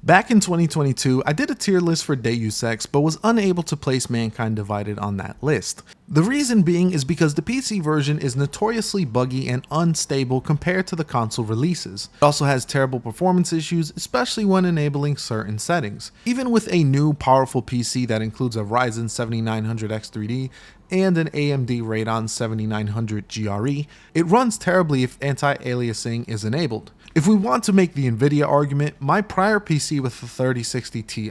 Back in 2022, I did a tier list for Deus Ex, but was unable to place Mankind Divided on that list. The reason being is because the PC version is notoriously buggy and unstable compared to the console releases. It also has terrible performance issues, especially when enabling certain settings. Even with a new powerful PC that includes a Ryzen 7900X3D and an AMD Radeon 7900 GRE, it runs terribly if anti-aliasing is enabled. If we want to make the Nvidia argument, my prior PC with the 3060 Ti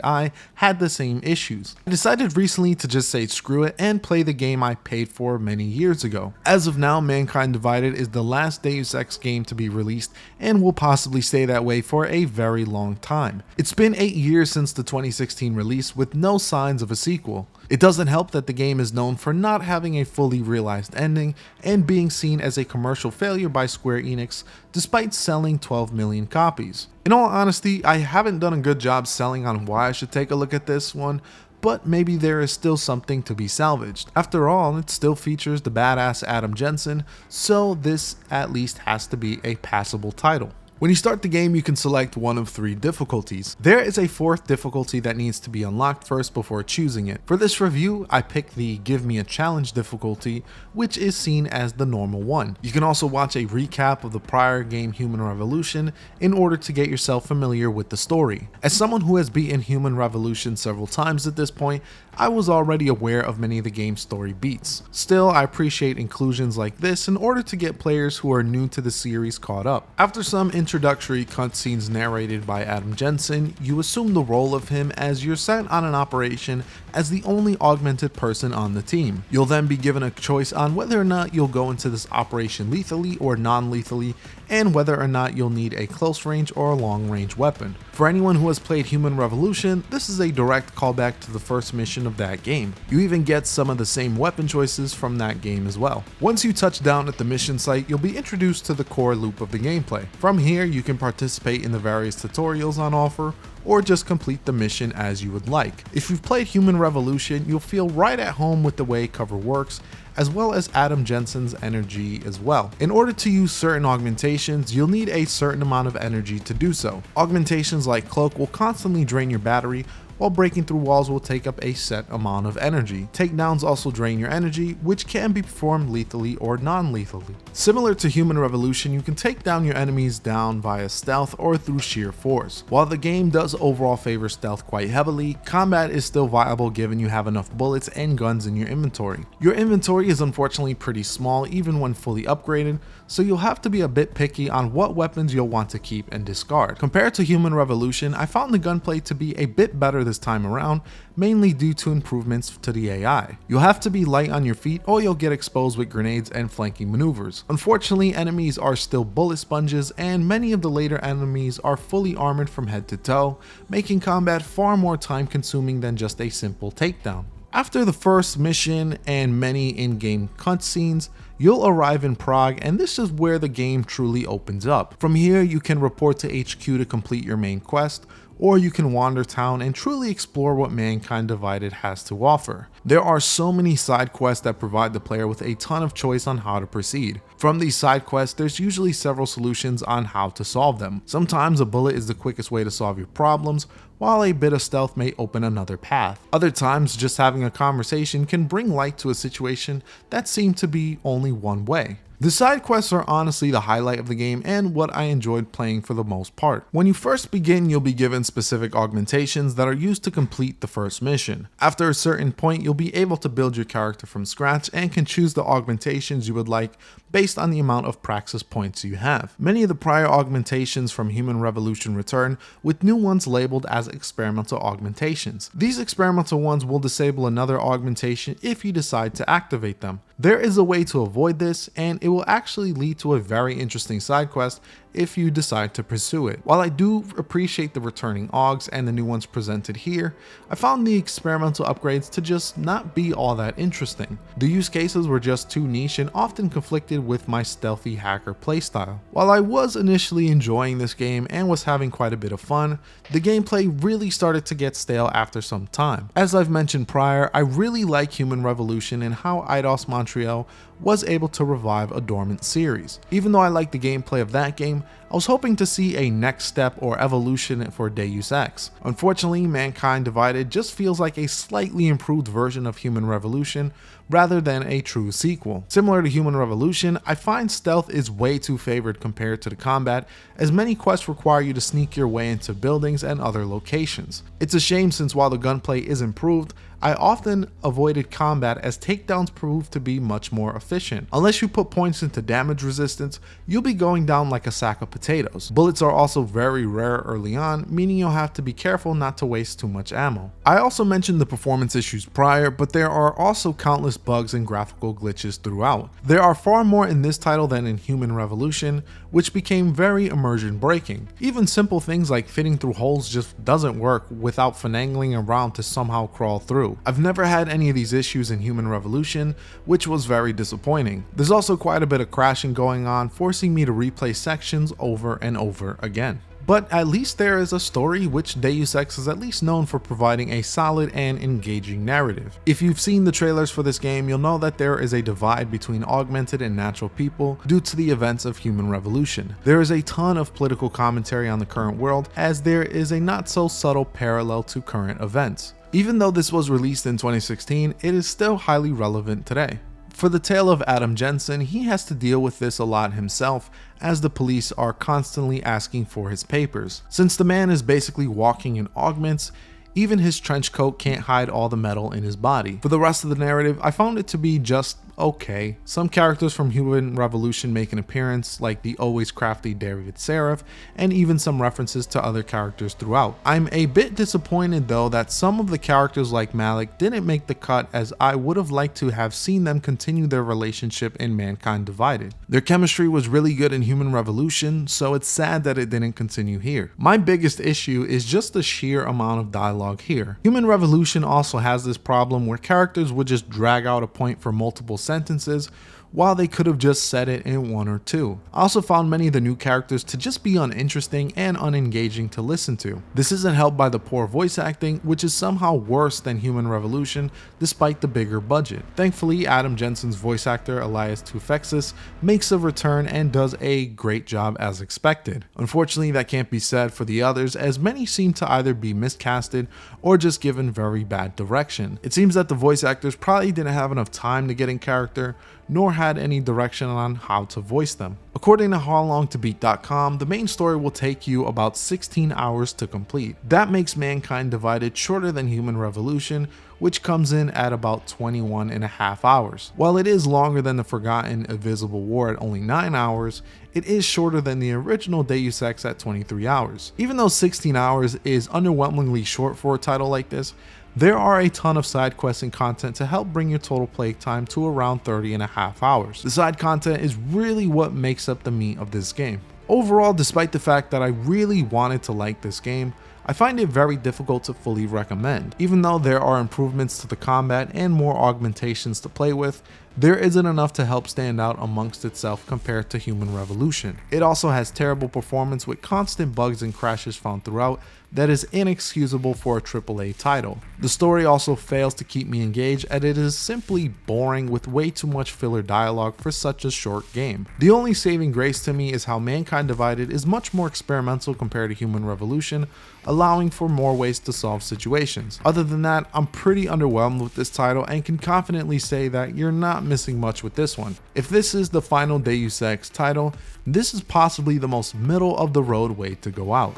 had the same issues. I decided recently to just say screw it and play the game I paid for many years ago. As of now, Mankind Divided is the last Deus Ex game to be released and will possibly stay that way for a very long time. It's been 8 years since the 2016 release with no signs of a sequel. It doesn't help that the game is known for not having a fully realized ending and being seen as a commercial failure by Square Enix despite selling 12 million copies. In all honesty, I haven't done a good job selling on why I should take a look at this one, but maybe there is still something to be salvaged. After all, it still features the badass Adam Jensen, so this at least has to be a passable title. When you start the game, you can select one of 3 difficulties. There is a 4th difficulty that needs to be unlocked first before choosing it. For this review, I picked the Give Me a Challenge difficulty, which is seen as the normal one. You can also watch a recap of the prior game Human Revolution in order to get yourself familiar with the story. As someone who has beaten Human Revolution several times at this point, I was already aware of many of the game's story beats. Still, I appreciate inclusions like this in order to get players who are new to the series caught up. After some introductory cutscenes narrated by Adam Jensen, you assume the role of him as you're sent on an operation as the only augmented person on the team. You'll then be given a choice on whether or not you'll go into this operation lethally or non-lethally, and whether or not you'll need a close range or a long range weapon. For anyone who has played Human Revolution, this is a direct callback to the first mission of that game. You even get some of the same weapon choices from that game as well. Once you touch down at the mission site, you'll be introduced to the core loop of the gameplay. From here, you can participate in the various tutorials on offer, or just complete the mission as you would like. If you've played Human Revolution, you'll feel right at home with the way cover works, as well as Adam Jensen's energy as well. In order to use certain augmentations, you'll need a certain amount of energy to do so. Augmentations like Cloak will constantly drain your battery, while breaking through walls will take up a set amount of energy. Takedowns also drain your energy, which can be performed lethally or non-lethally. Similar to Human Revolution, you can take down your enemies down via stealth or through sheer force. While the game does overall favor stealth quite heavily, combat is still viable given you have enough bullets and guns in your inventory. Your inventory is unfortunately pretty small even when fully upgraded, so you'll have to be a bit picky on what weapons you'll want to keep and discard. Compared to Human Revolution, I found the gunplay to be a bit better this time around, mainly due to improvements to the AI. You'll have to be light on your feet or you'll get exposed with grenades and flanking maneuvers. Unfortunately, enemies are still bullet sponges and many of the later enemies are fully armored from head to toe, making combat far more time consuming than just a simple takedown. After the first mission and many in-game cutscenes, you'll arrive in Prague, and this is where the game truly opens up. From here, you can report to HQ to complete your main quest, or you can wander town and truly explore what Mankind Divided has to offer. There are so many side quests that provide the player with a ton of choice on how to proceed. From these side quests, there's usually several solutions on how to solve them. Sometimes a bullet is the quickest way to solve your problems, while a bit of stealth may open another path. Other times, just having a conversation can bring light to a situation that seemed to be only one way. The side quests are honestly the highlight of the game and what I enjoyed playing for the most part. When you first begin, you'll be given specific augmentations that are used to complete the first mission. After a certain point, you'll be able to build your character from scratch and can choose the augmentations you would like based on the amount of praxis points you have. Many of the prior augmentations from Human Revolution return, with new ones labeled as experimental augmentations. These experimental ones will disable another augmentation if you decide to activate them. There is a way to avoid this, and it will actually lead to a very interesting side quest if you decide to pursue it. While I do appreciate the returning augs and the new ones presented here, I found the experimental upgrades to just not be all that interesting. The use cases were just too niche and often conflicted with my stealthy hacker playstyle. While I was initially enjoying this game and was having quite a bit of fun, the gameplay really started to get stale after some time. As I've mentioned prior, I really like Human Revolution and how Eidos Montreal was able to revive a dormant series. Even though I like the gameplay of that game, I was hoping to see a next step or evolution for Deus Ex. Unfortunately, Mankind Divided just feels like a slightly improved version of Human Revolution rather than a true sequel. Similar to Human Revolution, I find stealth is way too favored compared to the combat, as many quests require you to sneak your way into buildings and other locations. It's a shame since while the gunplay is improved, I often avoided combat as takedowns prove to be much more efficient. Unless you put points into damage resistance, you'll be going down like a sack of potatoes. Bullets are also very rare early on, meaning you'll have to be careful not to waste too much ammo. I also mentioned the performance issues prior, but there are also countless bugs and graphical glitches throughout. There are far more in this title than in Human Revolution, which became very immersion breaking. Even simple things like fitting through holes just doesn't work without finagling around to somehow crawl through. I've never had any of these issues in Human Revolution, which was very disappointing. There's also quite a bit of crashing going on, forcing me to replay sections over and over again. But at least there is a story, which Deus Ex is at least known for providing a solid and engaging narrative. If you've seen the trailers for this game, you'll know that there is a divide between augmented and natural people due to the events of Human Revolution. There is a ton of political commentary on the current world, as there is a not so subtle parallel to current events. Even though this was released in 2016, it is still highly relevant today. For the tale of Adam Jensen, he has to deal with this a lot himself, as the police are constantly asking for his papers. Since the man is basically walking in augments, even his trench coat can't hide all the metal in his body. For the rest of the narrative, I found it to be just okay. Some characters from Human Revolution make an appearance, like the always crafty David Seraph, and even some references to other characters throughout. I'm a bit disappointed though that some of the characters like Malik didn't make the cut, as I would have liked to have seen them continue their relationship in Mankind Divided. Their chemistry was really good in Human Revolution, so it's sad that it didn't continue here. My biggest issue is just the sheer amount of dialogue here. Human Revolution also has this problem where characters would just drag out a point for multiple sentences while they could have just said it in one or two. I also found many of the new characters to just be uninteresting and unengaging to listen to. This isn't helped by the poor voice acting, which is somehow worse than Human Revolution despite the bigger budget. Thankfully, Adam Jensen's voice actor Elias Tufexis makes a return and does a great job as expected. Unfortunately, that can't be said for the others, as many seem to either be miscasted or just given very bad direction. It seems that the voice actors probably didn't have enough time to get in character, nor had any direction on how to voice them. According to howlongtobeat.com, the main story will take you about 16 hours to complete. That makes Mankind Divided shorter than Human Revolution, which comes in at about 21.5 hours. While it is longer than the Forgotten Invisible War at only 9 hours, it is shorter than the original Deus Ex at 23 hours. Even though 16 hours is underwhelmingly short for a title like this, there are a ton of side quests and content to help bring your total play time to around 30.5 hours. The side content is really what makes up the meat of this game. Overall, despite the fact that I really wanted to like this game, I find it very difficult to fully recommend. Even though there are improvements to the combat and more augmentations to play with, there isn't enough to help stand out amongst itself compared to Human Revolution. It also has terrible performance with constant bugs and crashes found throughout that is inexcusable for a AAA title. The story also fails to keep me engaged, as it is simply boring with way too much filler dialogue for such a short game. The only saving grace to me is how Mankind Divided is much more experimental compared to Human Revolution, allowing for more ways to solve situations. Other than that, I'm pretty underwhelmed with this title and can confidently say that you're not missing much with this one. If this is the final Deus Ex title, this is possibly the most middle of the road way to go out.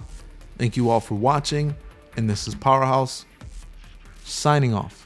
Thank you all for watching, and this is Powerhouse, signing off.